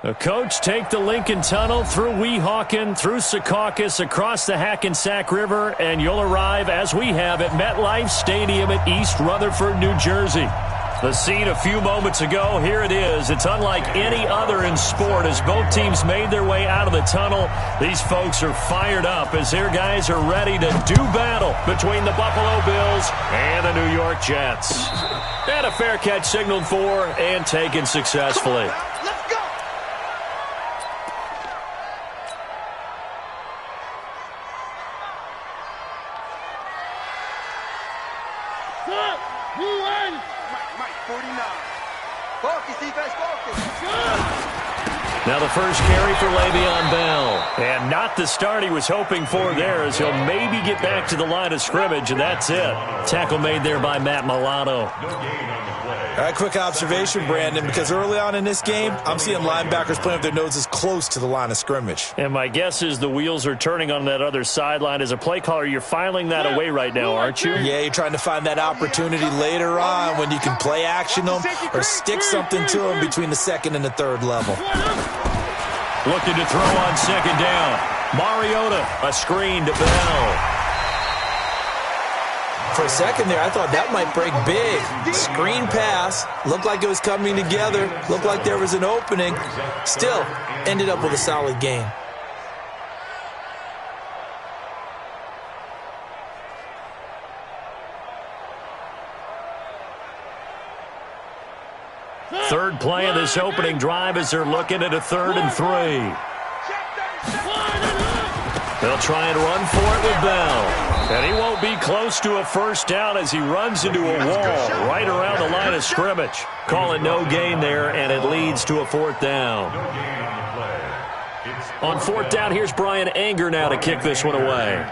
The coach take the Lincoln Tunnel through Weehawken, through Secaucus, across the Hackensack River, and you'll arrive, as we have, at MetLife Stadium at East Rutherford, New Jersey. The scene a few moments ago, here it is. It's unlike any other in sport as both teams made their way out of the tunnel. These folks are fired up as their guys are ready to do battle between the Buffalo Bills and the New York Jets. And a fair catch signaled for and taken successfully. Now the first carry for Le'Veon Bell. And not the start he was hoping for there, as he'll maybe get back to the line of scrimmage, and that's it. Tackle made there by Matt Milano. All right, quick observation, Brandon, because early on in this game, I'm seeing linebackers playing with their noses close to the line of scrimmage. And my guess is the wheels are turning on that other sideline. As a play caller, you're filing that away right now, aren't you? Yeah, you're trying to find that opportunity later on when you can play action them or stick something to them between the second and the third level. Looking to throw on second down. Mariota, a screen to Bell. For a second there, I thought that might break big. Screen pass. Looked like it was coming together. Looked like there was an opening. Still, ended up with a solid gain. Third play of this opening drive as they're looking at a 3rd and 3. They'll try and run for it with Bell. And he won't be close to a first down as he runs into a wall right around the line of scrimmage. Call it no gain there, and it leads to a 4th down. On 4th down, here's Brian Anger now to kick this one away.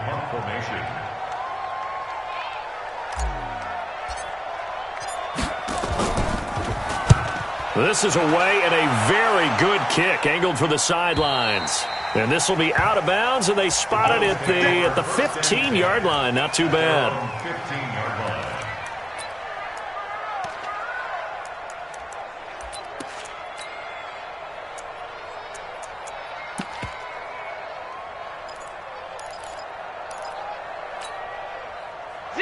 This is away and a very good kick, angled for the sidelines. And this will be out of bounds, and they spot it at the 15-yard line. Not too bad.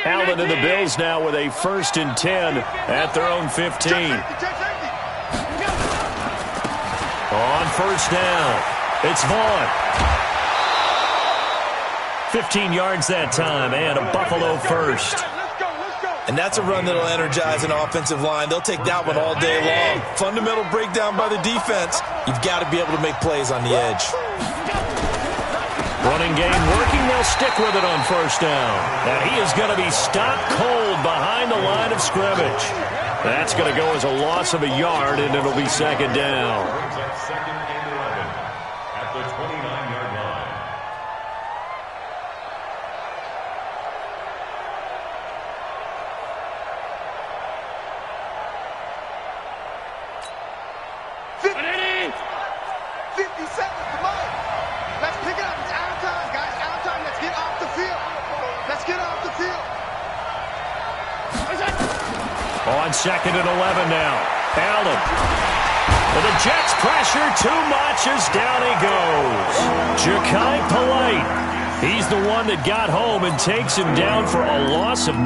Allen and the Bills now with a 1st and 10 at their own 15. On 1st down. It's Vaughn. 15 yards that time, and a Buffalo first. And that's a run that'll energize an offensive line. They'll take that one all day long. Fundamental breakdown by the defense. You've got to be able to make plays on the edge. Running game working. They'll stick with it on 1st down. And he is going to be stopped cold behind the line of scrimmage. That's going to go as a loss of a yard, and it'll be 2nd down. On 2nd and 11 now. Allen. Well, the Jets pressure too much as down he goes. Ja'Kai Polite. He's the one that got home and takes him down for a loss of 9.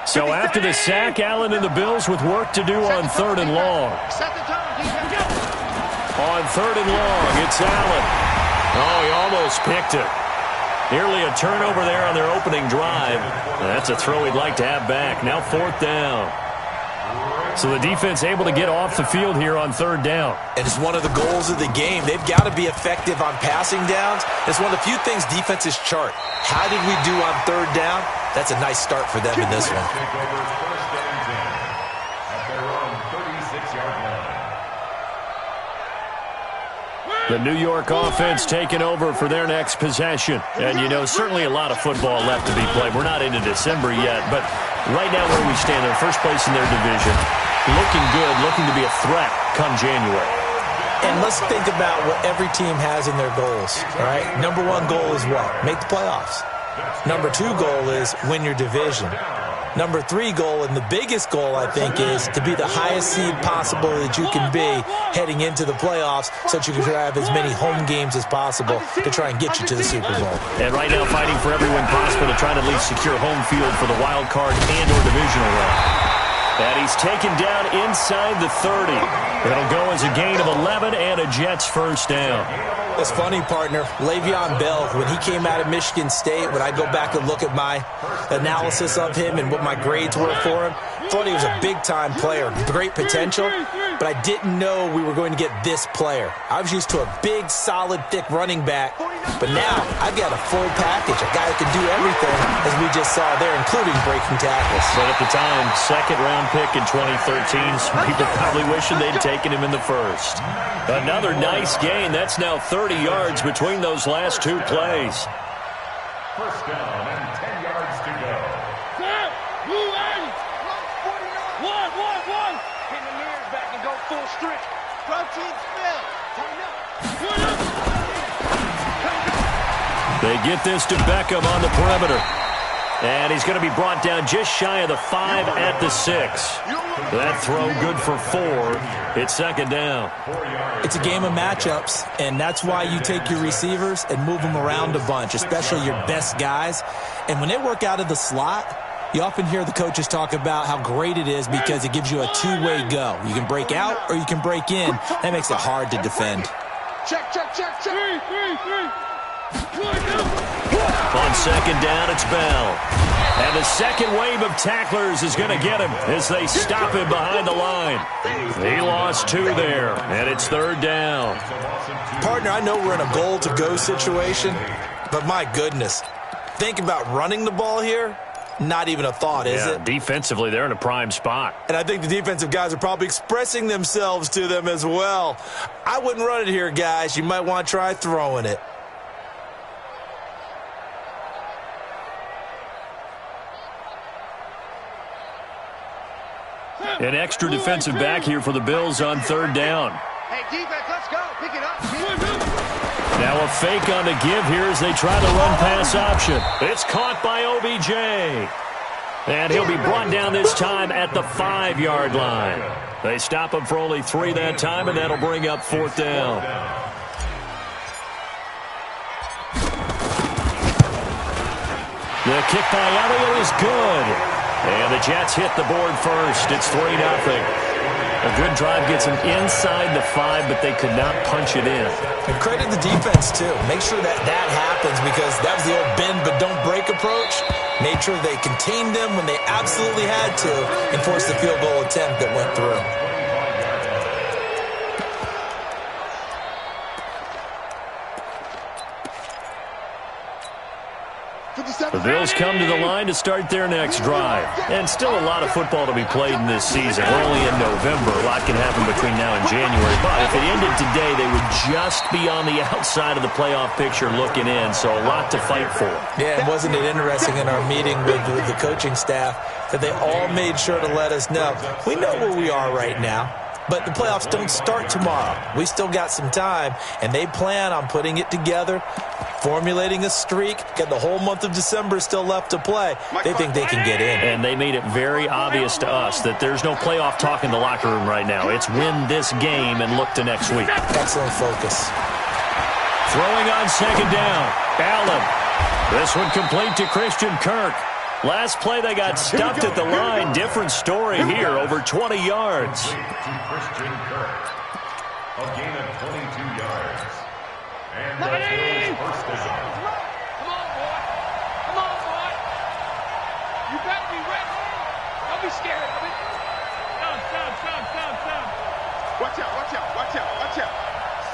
So after the sack, Allen and the Bills with work to do on 3rd and long. On 3rd and long, it's Allen. Oh, he almost picked it. Nearly a turnover there on their opening drive. That's a throw he'd like to have back. Now 4th down. So the defense able to get off the field here on 3rd down. And it's one of the goals of the game. They've got to be effective on passing downs. It's one of the few things defenses chart. How did we do on 3rd down? That's a nice start for them in this one. The New York offense taking over for their next possession. And, you know, certainly a lot of football left to be played. We're not into December yet, but right now where we stand, they're first place in their division. Looking good, looking to be a threat come January. And let's think about what every team has in their goals, all right? Number 1 goal is what? Make the playoffs. Number 2 goal is win your division. Number 3 goal, and the biggest goal, I think, is to be the highest seed possible that you can be heading into the playoffs so that you can have as many home games as possible to try and get you to the Super Bowl. And right now fighting for every win possible to try to at least secure home field for the wild card and or divisional round. And he's taken down inside the 30. It'll go as a gain of 11 and a Jets first down. It's funny, partner. Le'Veon Bell, when he came out of Michigan State, when I go back and look at my analysis of him and what my grades were for him, thought he was a big-time player, great potential, but I didn't know we were going to get this player. I was used to a big, solid, thick running back, but now I've got a full package, a guy who can do everything, as we just saw there, including breaking tackles. But at the time, second-round pick in 2013, some people probably wishing they'd taken him in the first. Another nice gain. That's now 30 yards between those last 2 plays. First down and 10 yards to go. One. Pin the mirrors back and go full strength. Protein spell. They get this to Beckham on the perimeter. And he's going to be brought down just shy of the 5 at the 6. That throw good for 4. It's second down. It's a game of matchups, and that's why you take your receivers and move them around a bunch, especially your best guys. And when they work out of the slot, you often hear the coaches talk about how great it is because it gives you a two-way go. You can break out or you can break in. That makes it hard to defend. Check. Three. On second down, it's Bell. And the second wave of tacklers is going to get him as they stop him behind the line. He lost 2 there, and it's third down. Partner, I know we're in a goal-to-go situation, but my goodness, think about running the ball here. Not even a thought, is it? Defensively, they're in a prime spot. And I think the defensive guys are probably expressing themselves to them as well. I wouldn't run it here, guys. You might want to try throwing it. An extra defensive back here for the Bills on third down. Hey, defense, let's go. Pick it up. Now a fake on the give here as they try the run-pass option. It's caught by OBJ. And he'll be brought down this time at the 5-yard line. They stop him for only 3 that time, and that'll bring up fourth down. The kick by Elliott is good. And the Jets hit the board first. It's 3-0. A good drive gets them inside the 5, but they could not punch it in. And credit the defense, too. Make sure that happens because that was the old bend but don't break approach. Made sure they contained them when they absolutely had to and forced the field goal attempt that went through. The Bills come to the line to start their next drive. And still a lot of football to be played in this season. We're only in November. A lot can happen between now and January. But if it ended today, they would just be on the outside of the playoff picture looking in. So a lot to fight for. Yeah, and wasn't it interesting in our meeting with the coaching staff that they all made sure to let us know. We know where we are right now. But the playoffs don't start tomorrow. We still got some time, and they plan on putting it together, formulating a streak, got the whole month of December still left to play. They think they can get in. And they made it very obvious to us that there's no playoff talk in the locker room right now. It's win this game and look to next week. Excellent focus. Throwing on second down, Allen. This one complete to Christian Kirk. Last play, they got stuffed at the line. Different story here, over 20 yards. To Christian Kirk. A gain of 22 yards. And that's Bills' first down. Come on, boy. You better be ready. Don't be scared of it. Down. Watch out.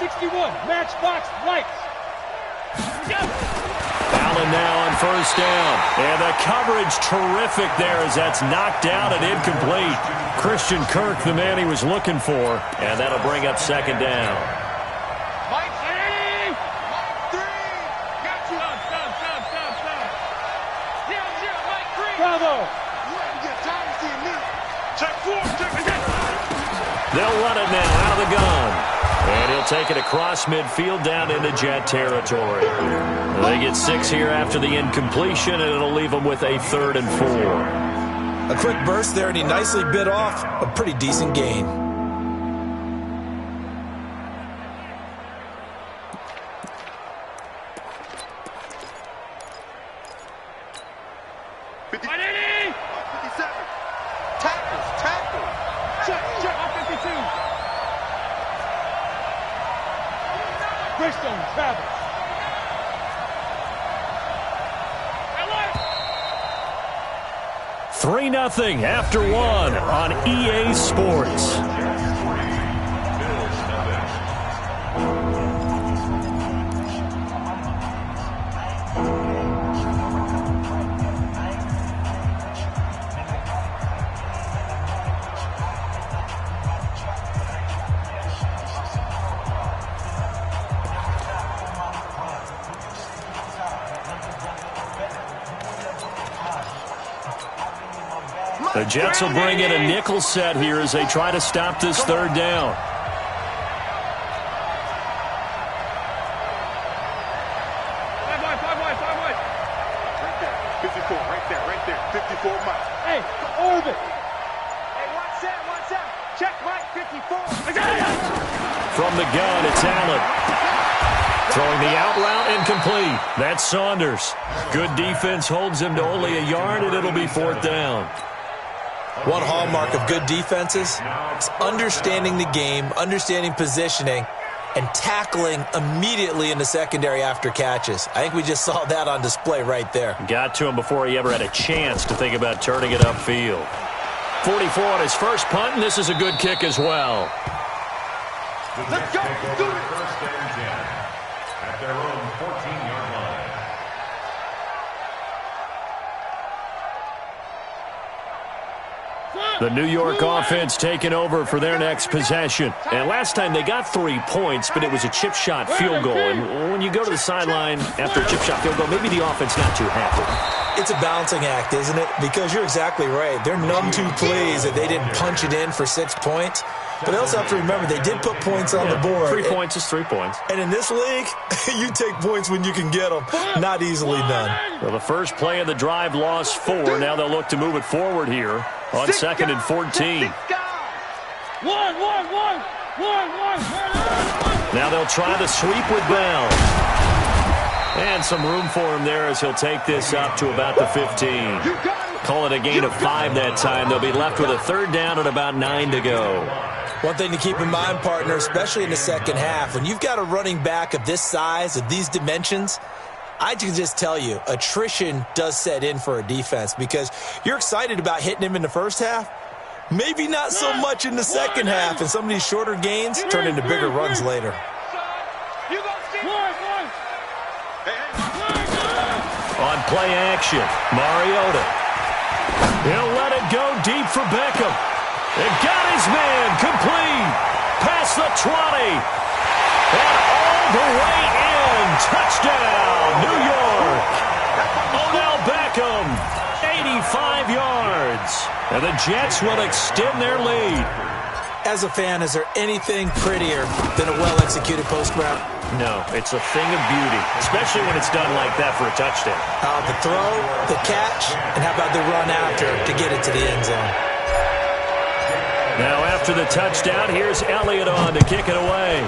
61, matchbox lights. Allen now on first down. And the coverage terrific there as that's knocked down and incomplete. Christian Kirk, the man he was looking for. And that'll bring up second down. Mike 3. Got you. Down. Zero, Mike 3. Bravo. You haven't got time to see me. Check 4. They'll run it now out of the gun. And he'll take it across midfield down into Jet territory. They get 6 here after the incompletion, and it'll leave them with a 3rd and 4. A quick burst there, and he nicely bit off a pretty decent gain. Bridgestone travel. 3-0 after 1 on EA Sports. The Jets will bring in a nickel set here as they try to stop this third down. Right there. 54 miles. Hey, orbit. Hey, what's that? Check right, 54. From the gun, it's Allen. Throwing the out route incomplete. That's Saunders. Good defense holds him to only a yard, and it'll be 4th down. One hallmark of good defenses is understanding the game, understanding positioning, and tackling immediately in the secondary after catches. I think we just saw that on display right there. Got to him before he ever had a chance to think about turning it upfield. 44 on his first punt, and this is a good kick as well. Let's go. Do it. First and 10 at their own 14-yard line. The New York offense taking over for their next possession. And last time they got 3 points, but it was a chip shot field goal. And when you go to the sideline after a chip shot field goal, maybe the offense not too happy. It's a balancing act, isn't it? Because you're exactly right. They're numb to plays that they didn't punch it in for 6 points. But they also have to remember they did put points on the board. 3 points is 3 points. And in this league, you take points when you can get them. Not easily done. Well, the first play of the drive lost 4. Now they'll look to move it forward here on 2nd and 14. One. Now they'll try the sweep with Bell. And some room for him there as he'll take this up to about the 15. Call it a gain of 5 that time. They'll be left with a 3rd down and about 9 to go. One thing to keep in mind, partner, especially in the second half, when you've got a running back of this size, of these dimensions, I can just tell you, attrition does set in for a defense because you're excited about hitting him in the first half. Maybe not so much in the second half, and some of these shorter gains turn into bigger runs later. On play action, Mariota. He'll let it go deep for Beckham. It got his man complete. Past the 20. And all the way in. Touchdown, New York. Odell Beckham, 85 yards. And the Jets will extend their lead. As a fan, is there anything prettier than a well-executed post route? No, it's a thing of beauty, especially when it's done like that for a touchdown. The throw, the catch, and how about the run after to get it to the end zone? Now after the touchdown, here's Elliott on to kick it away.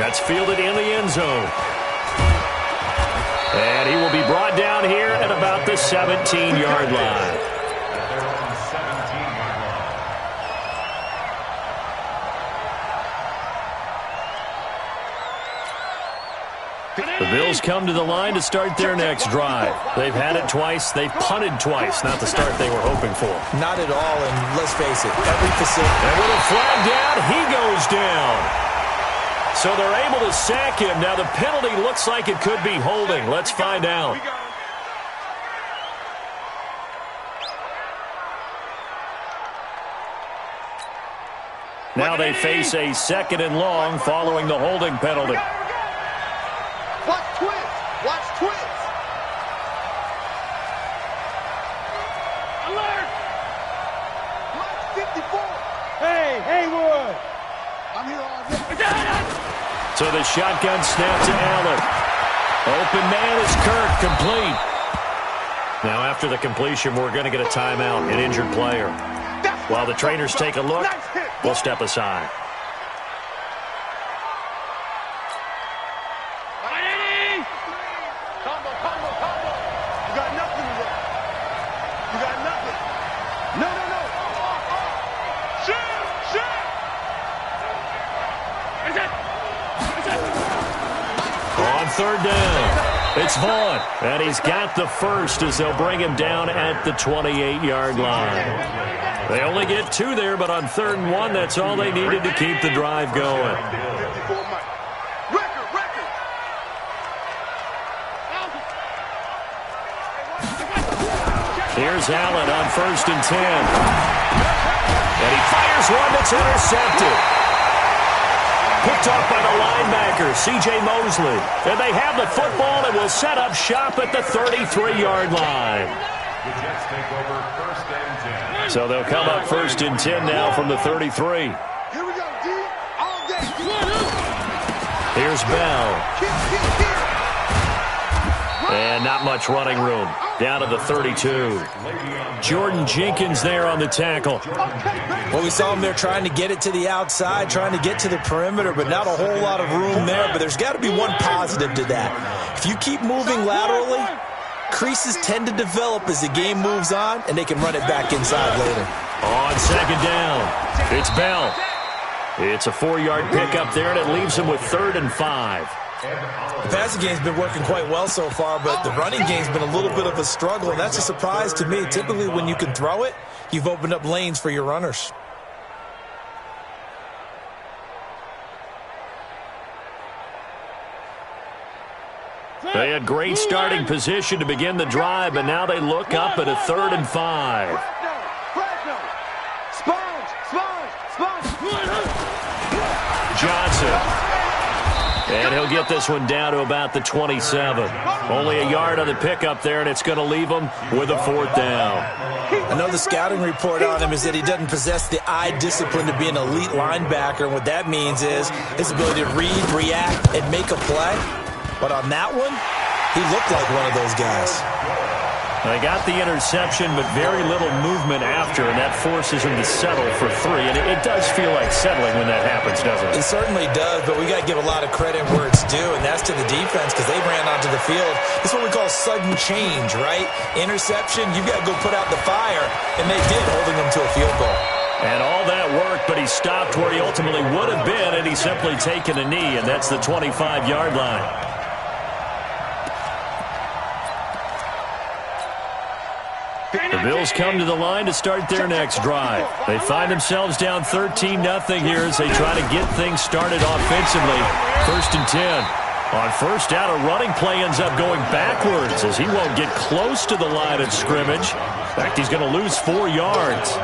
That's fielded in the end zone. And he will be brought down here at about the 17-yard line. The Bills come to the line to start their next drive. They've had it twice. They've punted twice. Not the start they were hoping for. Not at all, and let's face it, every facility. And with a flag down, he goes down. So they're able to sack him. Now the penalty looks like it could be holding. Let's find out. Now they face a 2nd and long following the holding penalty. Watch twins. Alert. Watch 54. Hey, Haywood. I'm here all day. So the shotgun snap to Allen. Open man is Kirk, complete. Now, after the completion, we're going to get a timeout, an injured player. While the trainers take a look, we'll step aside. You got nothing to work. You got nothing. No. Shoot. On third down, it's Vaughn, and he's got the first as they'll bring him down at the 28-yard line. They only get 2 there, but on 3rd and 1, that's all they needed to keep the drive going. Here's Allen on 1st and 10. And he fires one that's intercepted. Picked off by the linebacker, C.J. Mosley. And they have the football and will set up shop at the 33-yard line. The Jets take over 1st and 10. So they'll come up 1st and 10 now from the 33. Here we go, D. All day. Here's Bell. And not much running room. Down to the 32. Jordan Jenkins there on the tackle. Well, we saw him there trying to get it to the outside, trying to get to the perimeter, but not a whole lot of room there. But there's got to be one positive to that. If you keep moving laterally, creases tend to develop as the game moves on, and they can run it back inside later. On 2nd down, it's Bell. It's a 4-yard pickup there, and it leaves him with 3rd and 5. The passing game's been working quite well so far, but the running game's been a little bit of a struggle, and that's a surprise to me. Typically, when you can throw it, you've opened up lanes for your runners. They had great starting position to begin the drive, but now they look up at a 3rd and 5. Johnson. And he'll get this one down to about the 27. Only a yard on the pickup there, and it's going to leave him with a 4th down. I know the scouting report on him is that he doesn't possess the eye discipline to be an elite linebacker, and what that means is his ability to read, react, and make a play. But on that one, he looked like one of those guys. They got the interception, but very little movement after, and that forces him to settle for 3. And it does feel like settling when that happens, doesn't it? It certainly does, but we got to give a lot of credit where it's due, and that's to the defense because they ran onto the field. It's what we call sudden change, right? Interception, you've got to go put out the fire, and they did, holding them to a field goal. And all that worked, but he stopped where he ultimately would have been, and he's simply taken a knee, and that's the 25-yard line. The Bills come to the line to start their next drive. They find themselves down 13-0 here as they try to get things started offensively. 1st and 10. On 1st down, a running play ends up going backwards as he won't get close to the line of scrimmage. In fact, he's going to lose 4 yards.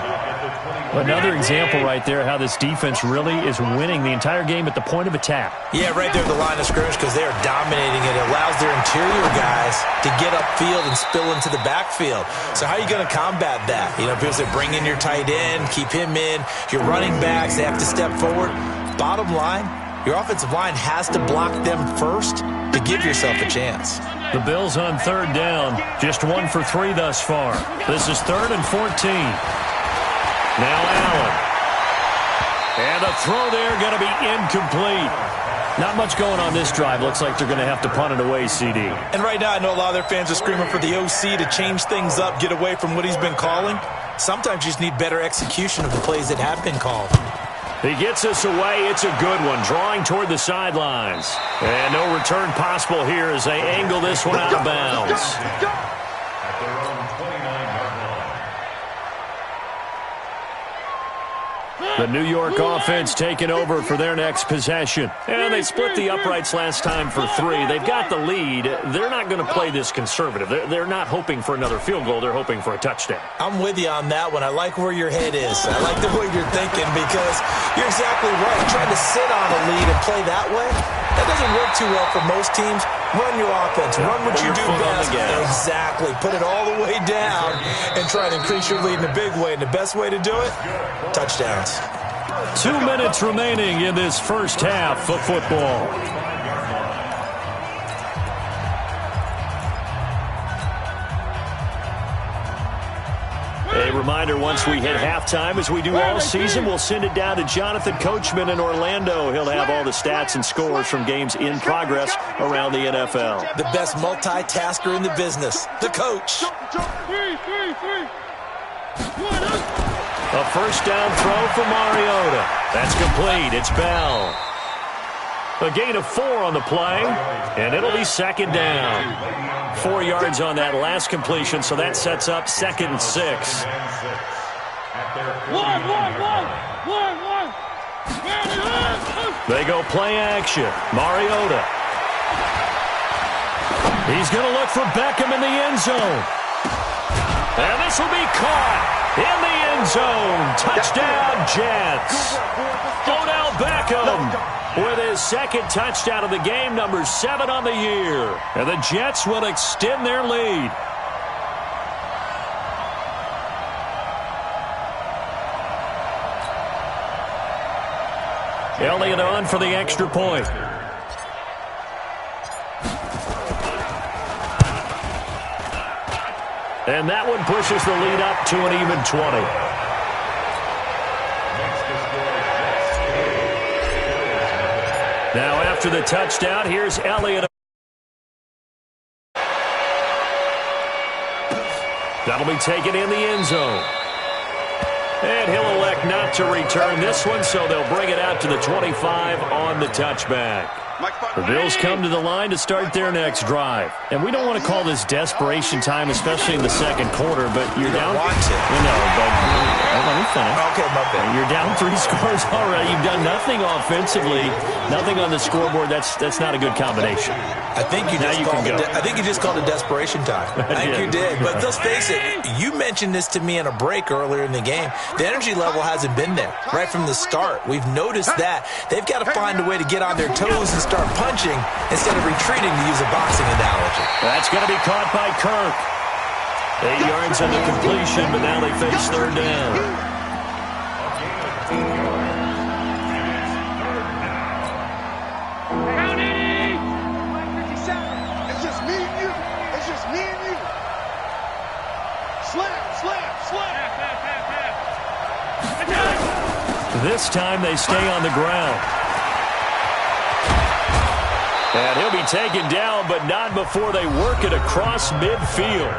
Another example right there how this defense really is winning the entire game at the point of attack. Yeah, right there at the line of scrimmage because they are dominating it. It allows their interior guys to get upfield and spill into the backfield. So how are you going to combat that? You know, because they bring in your tight end, keep him in. Your running backs, they have to step forward. Bottom line, your offensive line has to block them first to give yourself a chance. The Bills on 3rd down, just 1 for 3 thus far. This is 3rd and 14. Now Allen. And a throw there going to be incomplete. Not much going on this drive. Looks like they're going to have to punt it away, CD. And right now I know a lot of their fans are screaming for the OC to change things up, get away from what he's been calling. Sometimes you just need better execution of the plays that have been called. He gets us away. It's a good one. Drawing toward the sidelines. And no return possible here as they angle this one out of bounds. At their own 29-yard line. The New York offense taking over for their next possession. And they split the uprights last time for 3. They've got the lead. They're not going to play this conservative. They're not hoping for another field goal. They're hoping for a touchdown. I'm with you on that one. I like where your head is. I like the way you're thinking because you're exactly right. Trying to sit on a lead and play that way, that doesn't work too well for most teams. Run your offense. Run what you do best. Exactly. Put it all the way down and try to increase your lead in a big way. And the best way to do it, touchdowns. 2 minutes remaining in this first half of football. Reminder, once we hit halftime, as we do all season, we'll send it down to Jonathan Coachman in Orlando. He'll have all the stats and scores from games in progress around the NFL. The best multitasker in the business, the coach. A first down throw for Mariota. That's complete. It's Bell. A gain of 4 on the play, and it'll be second down. 4 yards on that last completion, so that sets up 2nd and 6. They go play action. Mariota. He's going to look for Beckham in the end zone. And this will be caught in the end zone. Touchdown, Jets. Odell Beckham with his 2nd touchdown of the game, number 7 on the year. And the Jets will extend their lead. Elliott on for the extra point. And that one pushes the lead up to an even 20. Now after the touchdown, here's Elliott. That'll be taken in the end zone. And he'll elect not to return this one, so they'll bring it out to the 25 on the touchback. The Bills come to the line to start their next drive. And we don't want to call this desperation time, especially in the second quarter, but you're down. Want to. No, but let me finish. Okay, my bad. You're down 3 scores already. You've done nothing offensively, nothing on the scoreboard. That's not a good combination. I think you just called it desperation time. I think you did. But let's face it, you mentioned this to me in a break earlier in the game. The energy level hasn't been there right from the start. We've noticed that. They've got to find a way to get on their toes and start punching instead of retreating, to use a boxing analogy. That's going to be caught by Kirk. 8 yards on the completion, but now they face 3rd down. This time they stay on the ground. And he'll be taken down, but not before they work it across midfield.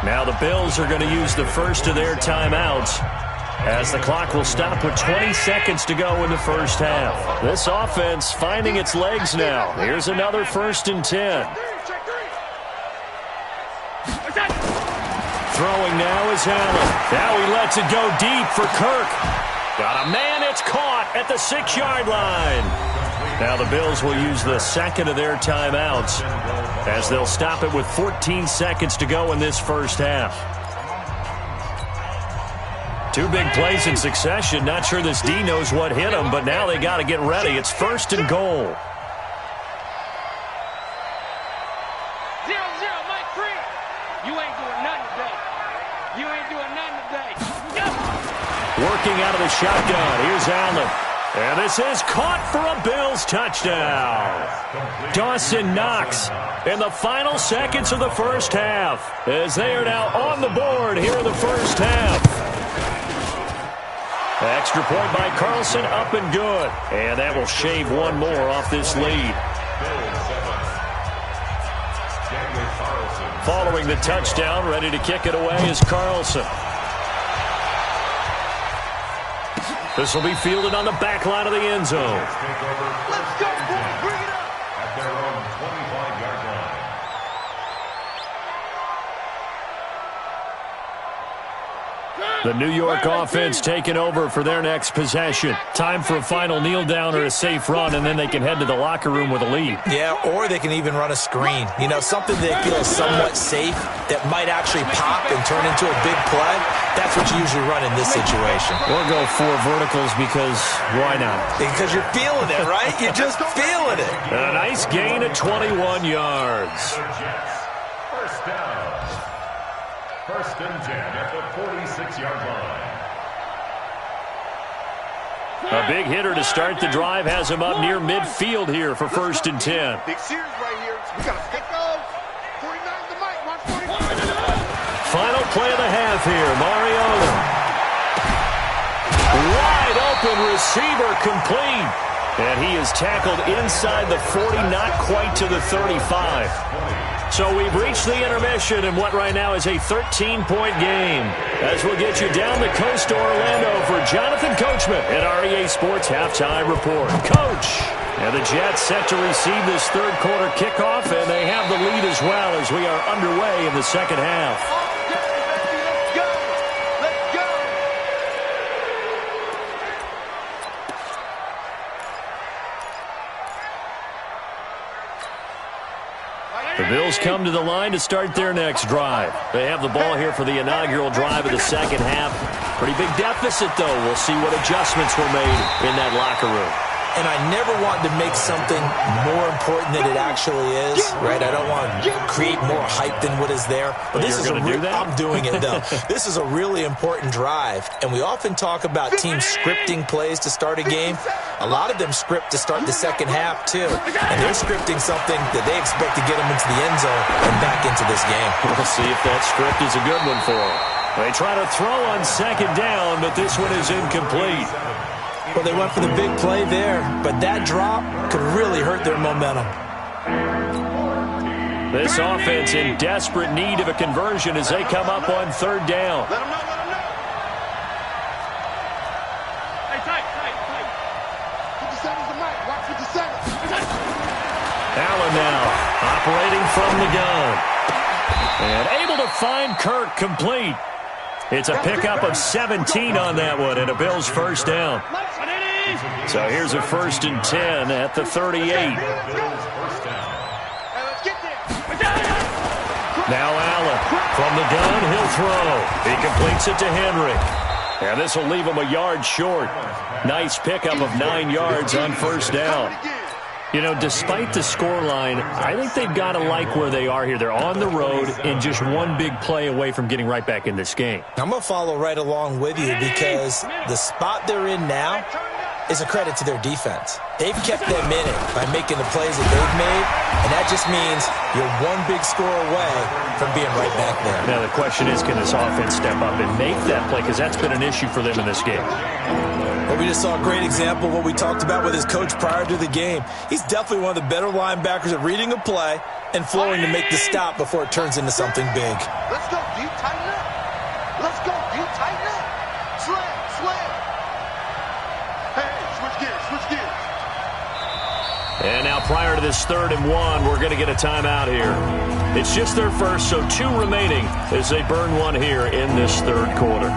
Now the Bills are going to use the first of their timeouts, as the clock will stop with 20 seconds to go in the first half. This offense finding its legs now. Here's another 1st and 10. Throwing now is Allen. Now he lets it go deep for Kirk. Got a man, it's caught at the 6-yard line. Now the Bills will use the 2nd of their timeouts, as they'll stop it with 14 seconds to go in this first half. 2 big plays in succession. Not sure this D knows what hit him, but now they got to get ready. It's 1st and goal. 0-0, Mike Free. You ain't doing nothing today. You ain't doing nothing today. Working out of the shotgun. Here's Allen. And this is caught for a Bills touchdown. Dawson Knox in the final seconds of the first half, as they are now on the board here in the first half. Extra point by Carlson, up and good. And that will shave 1 more off this lead. Following the touchdown, ready to kick it away is Carlson. This will be fielded on the back line of the end zone. Let's go, boy. Bring it up. At their own 25-yard line. The New York offense taking over for their next possession. Time for a final kneel down or a safe run, and then they can head to the locker room with a lead. Yeah, or they can even run a screen. You know, something they feel somewhat safe that might actually pop and turn into a big play. That's what you usually run in this situation. Or go 4 verticals, because why not? Because you're feeling it, right? You're just feeling it. A nice gain of 21 yards. First down. 1st and 10 at the 46-yard line. A big hitter to start the drive has him up near midfield here for 1st and 10. Big series right here. We got to pick those. 49 the mic. Watch 45. Final play of the half here. Mariota. Wide open receiver complete. And he is tackled inside the 40, not quite to the 35. So we've reached the intermission in what right now is a 13-point game. As we'll get you down the coast to Orlando for Jonathan Coachman at our EA Sports Halftime Report. Coach! And the Jets set to receive this third quarter kickoff, and they have the lead as well as we are underway in the second half. The Bills come to the line to start their next drive. They have the ball here for the inaugural drive of the second half. Pretty big deficit, though. We'll see what adjustments were made in that locker room. And I never want to make something more important than it actually is, right? I don't want to create more hype than what is there. But this is I'm doing it, though. This is a really important drive. And we often talk about teams scripting plays to start a game. A lot of them script to start the second half, too. And they're scripting something that they expect to get them into the end zone and back into this game. We'll see if that script is a good one for them. They try to throw on second down, but this one is incomplete. Well, they went for the big play there, but that drop could really hurt their momentum. This offense in desperate need of a conversion as they come up on third down. Let them know, let them know. Hey, tight. 57's the mic. Watch 57. Allen now operating from the gun. And able to find Kirk complete. It's a pickup of 17 on that one and a Bills first down. So here's a 1st and 10 at the 38. Now Allen from the gun, he'll throw. He completes it to Henry. And this will leave him a yard short. Nice pickup of 9 yards on first down. You know, despite the scoreline, I think they've got to like where they are here. They're on the road and just one big play away from getting right back in this game. I'm going to follow right along with you because the spot they're in now is a credit to their defense. They've kept them in it by making the plays that they've made, and that just means you're one big score away from being right back there. Now, the question is, can this offense step up and make that play? Because that's been an issue for them in this game. Well, we just saw a great example of what we talked about with his coach prior to the game. He's definitely one of the better linebackers at reading a play and flowing to make the stop before it turns into something big. Let's go, deep, tighten up. Let's go, deep, tighten up. Slam. Hey, switch gears. And now prior to this 3rd and 1, we're going to get a timeout here. It's just their first, so 2 remaining as they burn one here in this third quarter.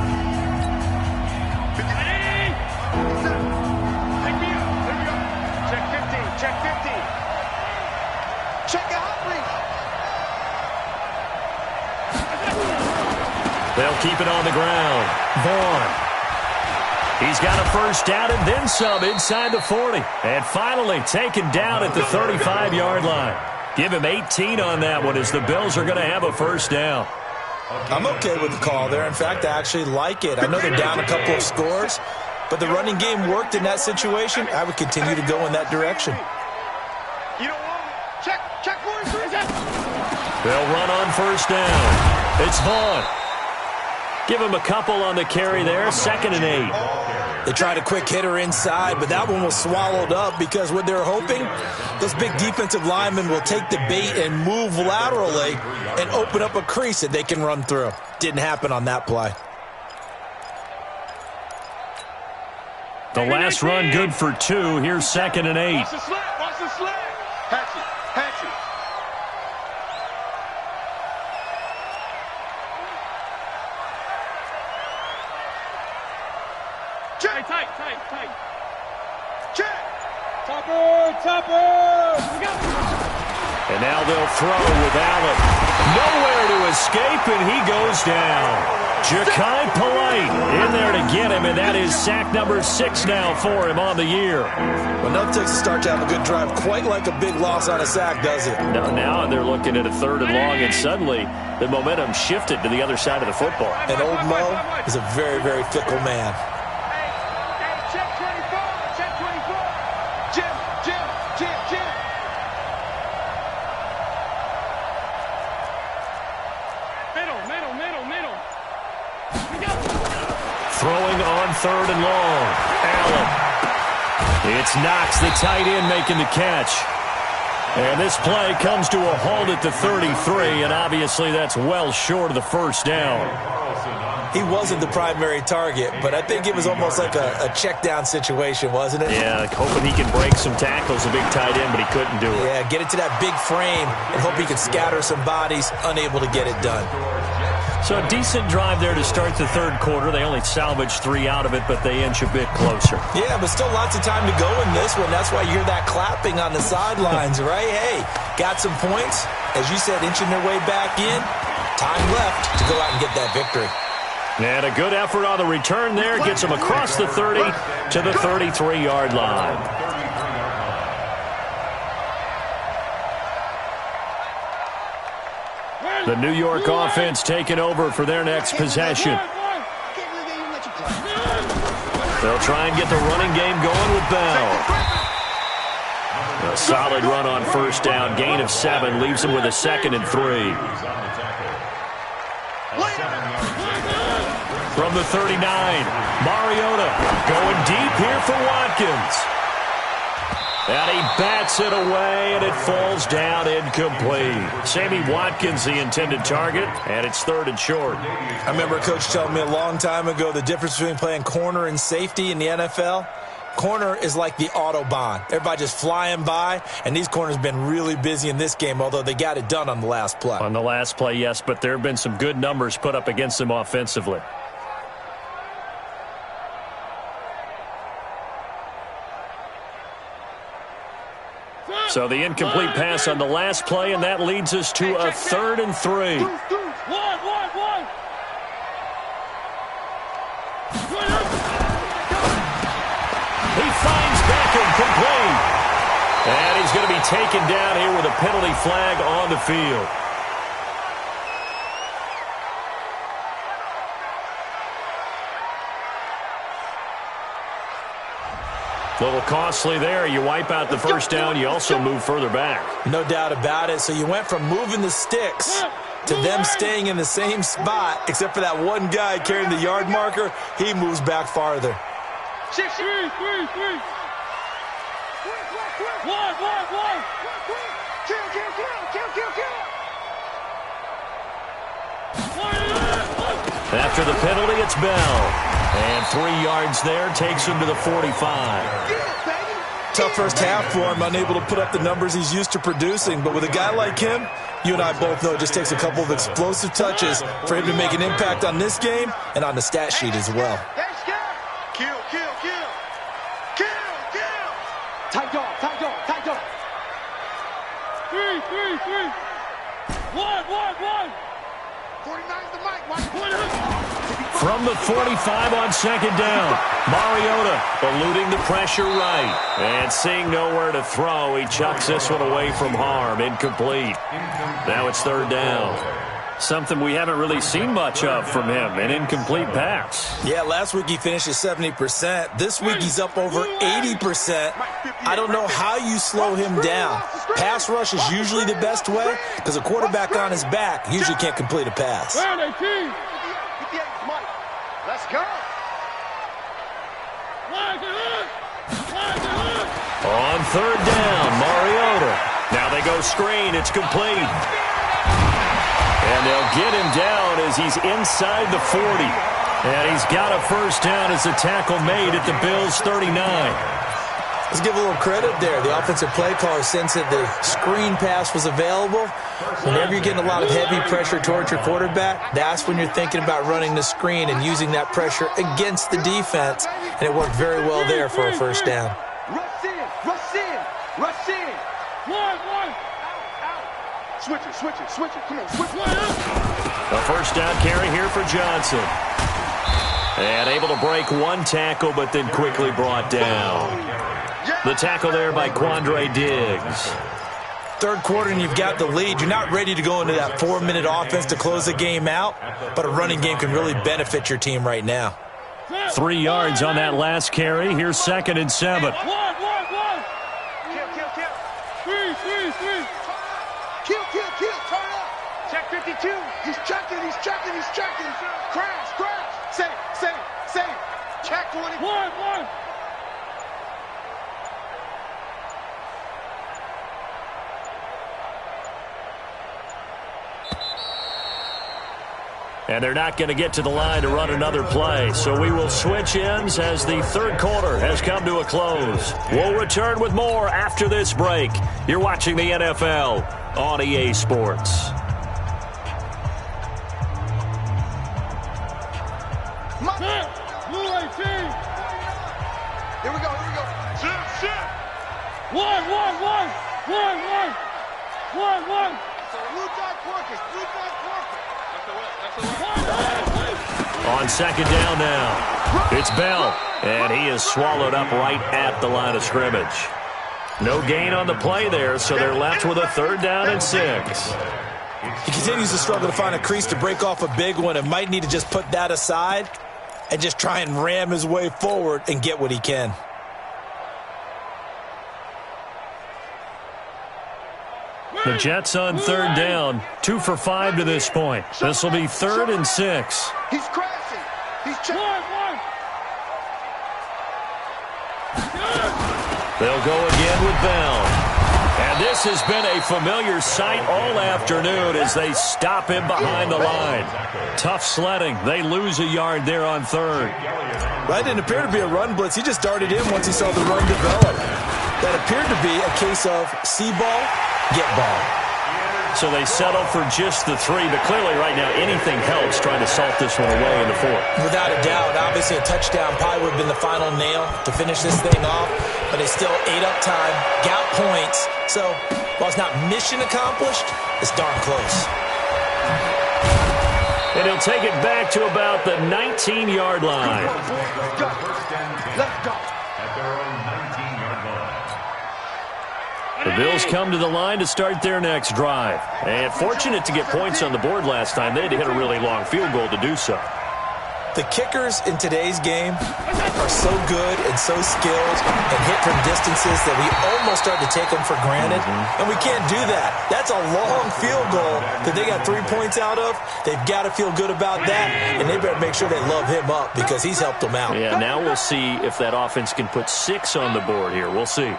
They'll keep it on the ground. Vaughn. He's got a first down and then some inside the 40. And finally taken down at the 35-yard line. Give him 18 on that one as the Bills are going to have a first down. I'm okay with the call there. In fact, I actually like it. I know they're down a couple of scores, but the running game worked in that situation. I would continue to go in that direction. You don't want it. Check, boys. They'll run on first down. It's Vaughn. Give him a couple on the carry there. 2nd and 8. They tried a quick hitter inside, but that one was swallowed up because what they're hoping, those big defensive linemen will take the bait and move laterally and open up a crease that they can run through. Didn't happen on that play. The last run good for 2. Here's 2nd and 8. Watch the slap. Hatch it. Tight. Check. Topper. And now they'll throw with Allen. Nowhere to escape, and he goes down. Ja'Kai Polite in there to get him, and that is sack number 6 now for him on the year. Well, nothing takes a start to have a good drive quite like a big loss on a sack, does it? No, now they're looking at a 3rd and long, and suddenly the momentum shifted to the other side of the football. And old Mo is a very, very fickle man. Middle. 3rd and long. Allen. It's Knox, the tight end, making the catch. And this play comes to a halt at the 33, and obviously that's well short of the first down. He wasn't the primary target, but I think it was almost like a check down situation, wasn't it? Yeah, hoping he can break some tackles, a big tight end, but he couldn't do it. Yeah, get it to that big frame and hope he can scatter some bodies, unable to get it done. So a decent drive there to start the 3rd quarter. They only salvaged 3 out of it, but they inch a bit closer. Yeah, but still lots of time to go in this one. That's why you hear that clapping on the sidelines, right? Hey, got some points. As you said, inching their way back in. Time left to go out and get that victory. And a good effort on the return there. Gets them across the 30 to the 33-yard line. The New York offense taking over for their next possession. They'll try and get the running game going with Bell. A solid run on first down. Gain of 7 leaves them with a 2nd and 3. From the 39, Mariota going deep here for Watkins. And he bats it away, and it falls down incomplete. Sammy Watkins, the intended target, and it's 3rd and short. I remember a coach telling me a long time ago the difference between playing corner and safety in the NFL. Corner is like the Autobahn. Everybody just flying by, and these corners have been really busy in this game, although they got it done on the last play. On the last play, yes, but there have been some good numbers put up against them offensively. So the incomplete pass on the last play, and that leads us to a 3rd and 3. He finds Beckham complete. And he's going to be taken down here with a penalty flag on the field. A little costly there. You wipe out the first down. You also move further back. No doubt about it. So you went from moving the sticks to them staying in the same spot, except for that one guy carrying the yard marker. He moves back farther. After the penalty, it's Bell. And 3 yards there takes him to the 45. Tough first half for him, unable to put up the numbers he's used to producing. But with a guy like him, you and I both know it just takes a couple of explosive touches for him to make an impact on this game and on the stat sheet as well. Kill. Tight dog. 3. 1. 49's the mic. From the 45 on 2nd down, Mariota eluding the pressure right. And seeing nowhere to throw, he chucks this one away from harm. Incomplete. Now it's 3rd down. Something we haven't really seen much of from him, an incomplete pass. Yeah, last week he finished at 70%. This week he's up over 80%. I don't know how you slow him down. Pass rush is usually the best way because a quarterback on his back usually can't complete a pass. Let's go. On 3rd down, Mariota. Now they go screen. It's complete. And they'll get him down as he's inside the 40. And he's got a first down as the tackle made at the Bills' 39. Let's give a little credit there. The offensive play caller sensed that the screen pass was available. Whenever you're getting a lot of heavy pressure towards your quarterback, that's when you're thinking about running the screen and using that pressure against the defense. And it worked very well there for a first down. Rush in. Switch it. Come on, switch it. A first down carry here for Johnson. And able to break one tackle, but then quickly brought down. The tackle there by Quandre Diggs. 3rd quarter and you've got the lead. You're not ready to go into that 4-minute offense to close the game out, but a running game can really benefit your team right now. 3 yards on that last carry. Here's 2nd and 7. Kill. Turn up. Check 52. He's checking. Crash. Safe. Check 1. And they're not going to get to the line to run another play. So we will switch ends as the third quarter has come to a close. We'll return with more after this break. You're watching the NFL on EA Sports. Here we go. Shit. 1. So Blue Dot Porkers. On second down now, it's Bell, and he is swallowed up right at the line of scrimmage. No gain on the play there, so they're left with a 3rd down and 6. He continues to struggle to find a crease to break off a big one and might need to just put that aside and just try and ram his way forward and get what he can. The Jets on 3rd down, 2 for 5 to this point. This will be 3rd and 6. He's crashing. He's checking. They'll go again with Bell. And this has been a familiar sight all afternoon as they stop him behind the line. Tough sledding. They lose a yard there on 3rd. That didn't appear to be a run blitz. He just darted in once he saw the run develop. That appeared to be a case of see ball, get ball. So they settle for just the 3, but clearly right now anything helps trying to salt this one away in the 4th. Without a doubt, obviously a touchdown probably would have been the final nail to finish this thing off, but they still ate up time, got points. So while it's not mission accomplished, it's darn close. And he'll take it back to about the 19-yard line. Let's go. At their own 19-yard line. The Bills come to the line to start their next drive. And fortunate to get points on the board last time. They had to hit a really long field goal to do so. The kickers in today's game are so good and so skilled and hit from distances that we almost start to take them for granted. And we can't do that. That's a long field goal that they got 3 points out of. They've got to feel good about that, and they better make sure they love him up because he's helped them out. Yeah, now we'll see if that offense can put 6 on the board here. We'll see.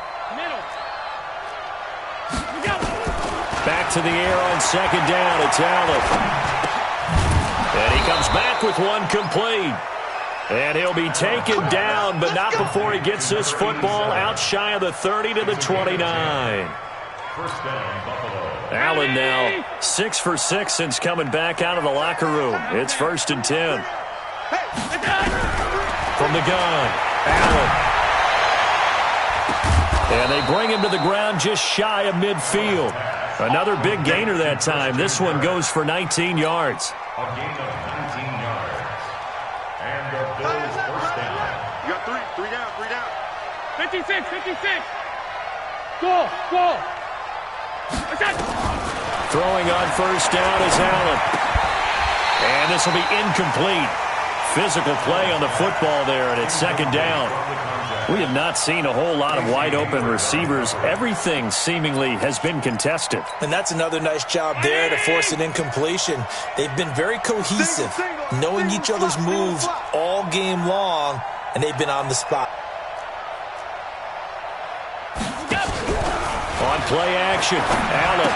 Back to the air on second down. It's Allen. And he comes back with one complete. And he'll be taken down, but not before he gets this football out shy of the 30 to the 29. First down, Buffalo. Allen now 6 for 6 since coming back out of the locker room. It's 1st and 10. From the gun, Allen. And they bring him to the ground just shy of midfield. Another big gainer that time. This one goes for 19 yards. A gain of 19 yards. And the Bills first down. You got 3 down. 56. Go. Throwing on first down is Allen. And this will be incomplete. Physical play on the football there, and it's 2nd down. We have not seen a whole lot of wide-open receivers. Everything seemingly has been contested. And that's another nice job there to force an incompletion. They've been very cohesive, knowing each other's moves all game long, and they've been on the spot. On play action, Allen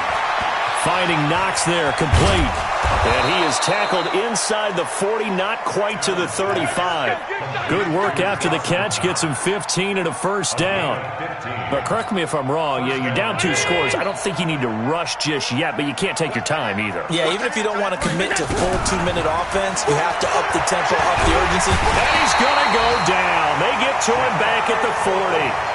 finding Knox there, complete. And he is tackled inside the 40, not quite to the 35. Good work after the catch, gets him 15 and a first down. But correct me if I'm wrong, you're down 2 scores. I don't think you need to rush just yet, but you can't take your time either. Yeah, even if you don't want to commit to full 2-minute offense, you have to up the tempo, up the urgency. And he's going to go down. They get to him back at the 40.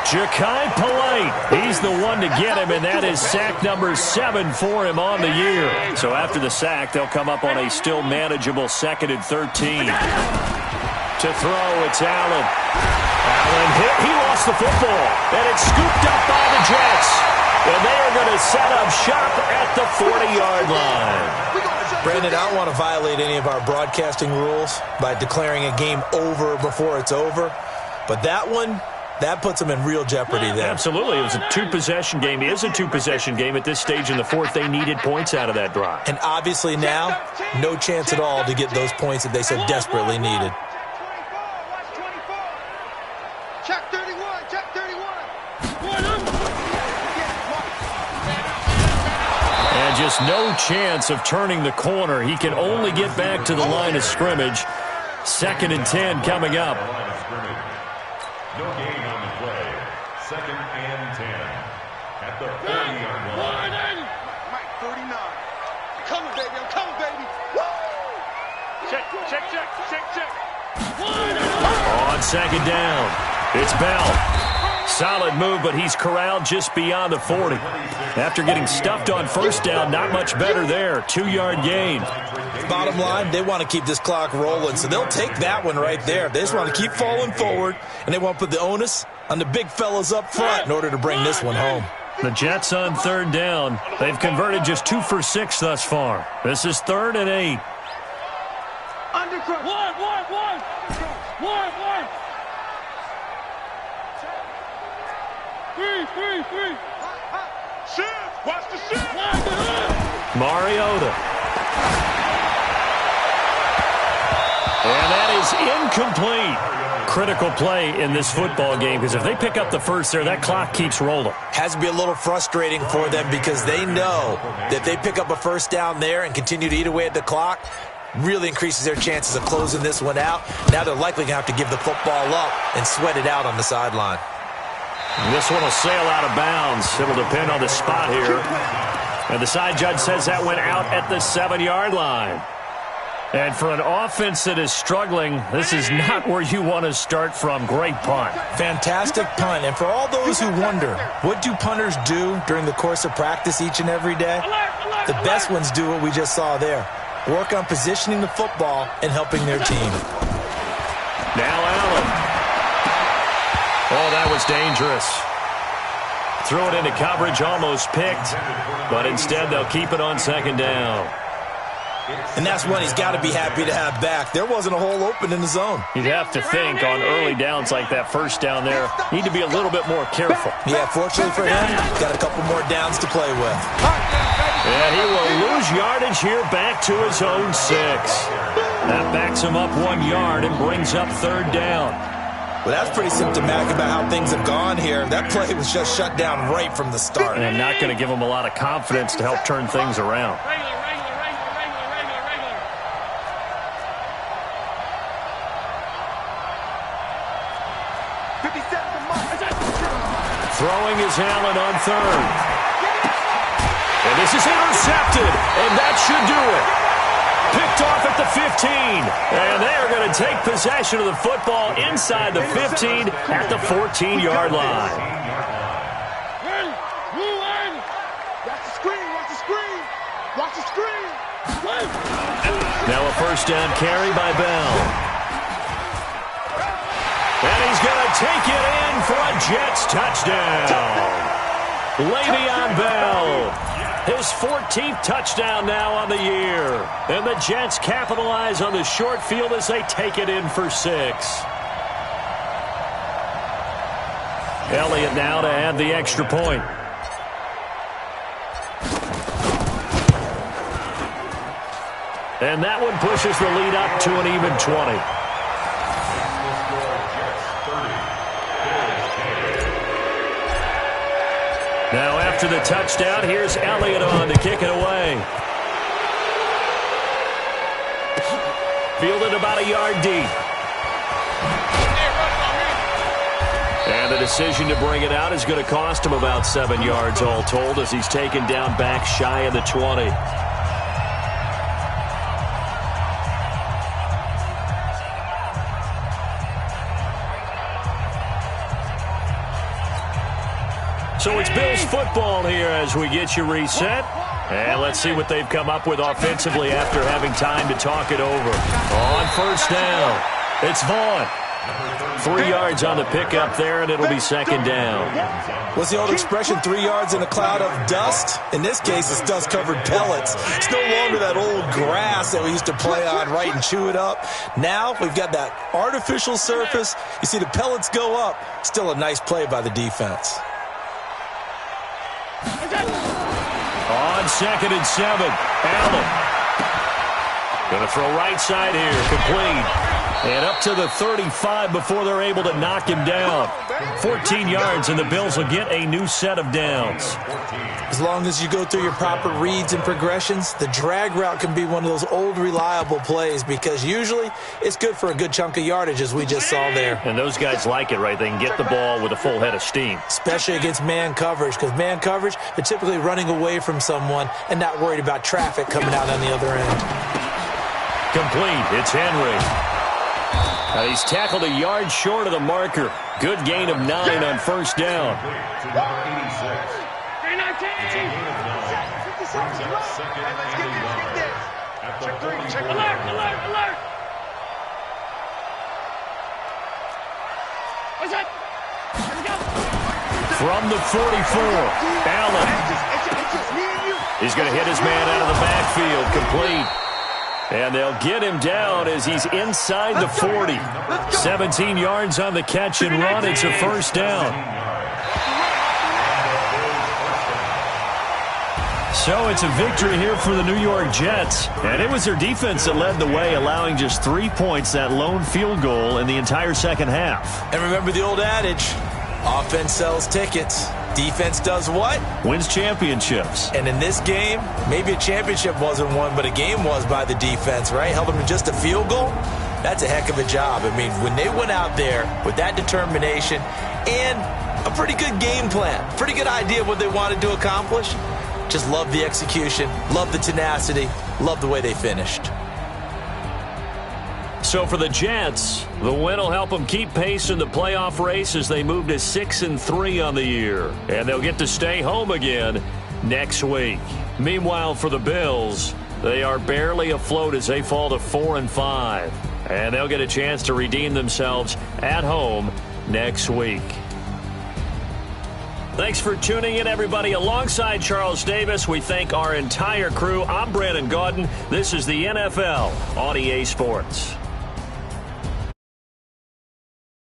Ja'Kai Polite, he's the one to get him, and that is sack number 7 for him on the year. So after the sack, they'll come up on a still manageable 2nd and 13. To throw, it's Allen. Allen hit. He lost the football, and it's scooped up by the Jets. And they are going to set up shop at the 40-yard line. Brandon, I don't want to violate any of our broadcasting rules by declaring a game over before it's over. But that one, that puts them in real jeopardy there. Absolutely. It was a 2-possession game. It is a 2-possession game at this stage in the 4th. They needed points out of that drive. And obviously now, no chance at all to get those points that they so desperately needed. And just no chance of turning the corner. He can only get back to the line of scrimmage. 2nd and 10 coming up. No gain on the play. 2nd and 10. At the 40-yard line. Mike, 39. I'm coming, baby. I'm coming, baby. Woo! Check. On 2nd down, it's Bell. Solid move, but he's corralled just beyond the 40. After getting stuffed on 1st down, not much better there. 2-yard gain. Bottom line, they want to keep this clock rolling, so they'll take that one right there. They just want to keep falling forward, and they want to put the onus on the big fellas up front in order to bring this one home. The Jets on 3rd down. They've converted just 2 for 6 thus far. This is 3rd and 8. Undercut. One. Three. Shift. Watch the shift. Mariota. And that is incomplete. Critical play in this football game, because if they pick up the first there, that clock keeps rolling. Has to be a little frustrating for them because they know that if they pick up a 1st down there and continue to eat away at the clock, really increases their chances of closing this one out. Now they're likely going to have to give the football up and sweat it out on the sideline. This one will sail out of bounds. It'll depend on the spot here. And the side judge says that went out at the 7-yard line. And for an offense that is struggling, this is not where you want to start from. Great punt. Fantastic punt. And for all those who wonder, what do punters do during the course of practice each and every day? The best ones do what we just saw there. Work on positioning the football and helping their team. Now Allen. Oh, that was dangerous. Threw it into coverage, almost picked. But instead, they'll keep it on 2nd down. And that's one he's got to be happy to have back. There wasn't a hole open in the zone. You'd have to think on early downs like that 1st down there, need to be a little bit more careful. Yeah, fortunately for him, got a couple more downs to play with. And he will lose yardage here back to his own 6. That backs him up 1 yard and brings up 3rd down. Well, that's pretty symptomatic about how things have gone here. That play was just shut down right from the start. And not going to give him a lot of confidence to help turn things around. Throwing is Allen on 3rd. And this is intercepted, and that should do it. Picked off at the 15, and they are going to take possession of the football inside the 15 at the 14-yard line. Watch the screen. Now a 1st down carry by Bell. And he's going to take it in for a Jets touchdown. Le'Veon Bell. His 14th touchdown now on the year. And the Jets capitalize on the short field as they take it in for 6. Elliott now to add the extra point. And that one pushes the lead up to an even 20. Now after the touchdown, here's Elliott on to kick it away. Fielded about a yard deep. And the decision to bring it out is going to cost him about 7 yards all told as he's taken down back shy of the 20. So it's Bills football here as we get you reset. And let's see what they've come up with offensively after having time to talk it over. On 1st down, it's Vaughn. 3 yards on the pickup there, and it'll be 2nd down. What's the old expression, 3 yards in a cloud of dust? In this case, it's dust-covered pellets. It's no longer that old grass that we used to play on, right, and chew it up. Now we've got that artificial surface. You see the pellets go up. Still a nice play by the defense. On 2nd and 7, Allen. Going to throw right side here, complete. And up to the 35 before they're able to knock him down. 14 yards, and the Bills will get a new set of downs. As long as you go through your proper reads and progressions, the drag route can be one of those old reliable plays because usually it's good for a good chunk of yardage, as we just saw there. And those guys like it, right? They can get the ball with a full head of steam. Especially against man coverage, because man coverage, they're typically running away from someone and not worried about traffic coming out on the other end. Complete. It's Henry. Now he's tackled a yard short of the marker. Good gain of 9 on first down. Alert! What's that? From the 44, Allen. He's going to hit his man out of the backfield, complete. And they'll get him down as he's inside the 40. 17 yards on the catch and run. It's a first down. So it's a victory here for the New York Jets. And it was their defense that led the way, allowing just 3 points, that lone field goal in the entire second half. And remember the old adage, offense sells tickets. Defense does what? Wins championships. And in this game, maybe a championship wasn't won, but a game was by the defense, right? Held them to just a field goal. That's a heck of a job. I mean, when they went out there with that determination and a pretty good game plan, pretty good idea of what they wanted to accomplish, just love the execution, love the tenacity, love the way they finished. So for the Jets, the win will help them keep pace in the playoff race as they move to 6-3 on the year. And they'll get to stay home again next week. Meanwhile, for the Bills, they are barely afloat as they fall to 4-5. And they'll get a chance to redeem themselves at home next week. Thanks for tuning in, everybody. Alongside Charles Davis, we thank our entire crew. I'm Brandon Gaudin. This is the NFL on EA Sports.